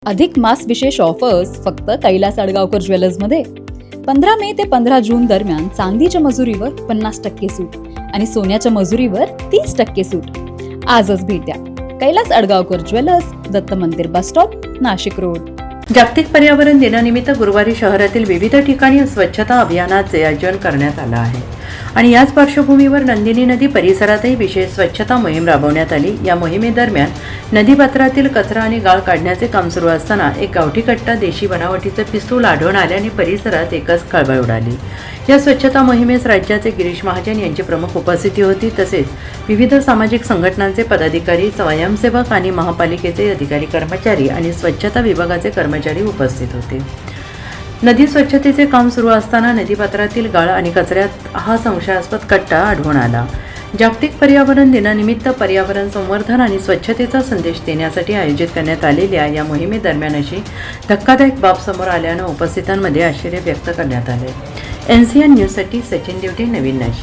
अधिक मास विशेष ऑफर्स फक्त कैलास अडगावकर ज्वेलर्समध्ये. 15 मे ते 15 जून दरम्यान चांदीच्या मजुरीवर 50% सूट आणि सोन्याच्या मजुरीवर 30% सूट. आजच भेट द्या. कैलास अडगावकर ज्वेलर्स, दत्त मंदिर बस स्टॉप, नाशिक रोड. जागतिक पर्यावरण दिनानिमित्त गुरुवारी शहरातील विविध ठिकाणी स्वच्छता अभियानाचे आयोजन करण्यात आलं आहे आणि याच पार्श्वभूमीवर नंदिनी नदी परिसरातही विशेष स्वच्छता मोहीम राबवण्यात आली. या मोहिमेदरम्यान नदीपात्रातील कचरा आणि गाळ काढण्याचे काम सुरू असताना एक गावठी कट्टा देशी बनावटीचं पिस्तूल आढळून आल्याने परिसरात एकच खळबळ उडाली. या स्वच्छता मोहिमेस राज्याचे गिरीश महाजन यांची प्रमुख उपस्थिती होती. तसेच विविध सामाजिक संघटनांचे पदाधिकारी, स्वयंसेवक आणि महापालिकेचे अधिकारी, कर्मचारी आणि स्वच्छता विभागाचे कर्मचारी उपस्थित होते. नदी स्वच्छतेचे काम सुरू असताना नदीपात्रातील गाळ आणि कचऱ्यात हा संशयास्पद कट्टा आढळून आला. जागतिक पर्यावरण दिनानिमित्त पर्यावरण संवर्धन आणि स्वच्छतेचा संदेश देण्यासाठी आयोजित करण्यात आलेल्या या मोहिमेदरम्यान अशी धक्कादायक बाब समोर आल्यानं उपस्थितांमध्ये आश्चर्य व्यक्त करण्यात आले. NCN न्यूजसाठी सचिन देवटे, नवीन नाशिक.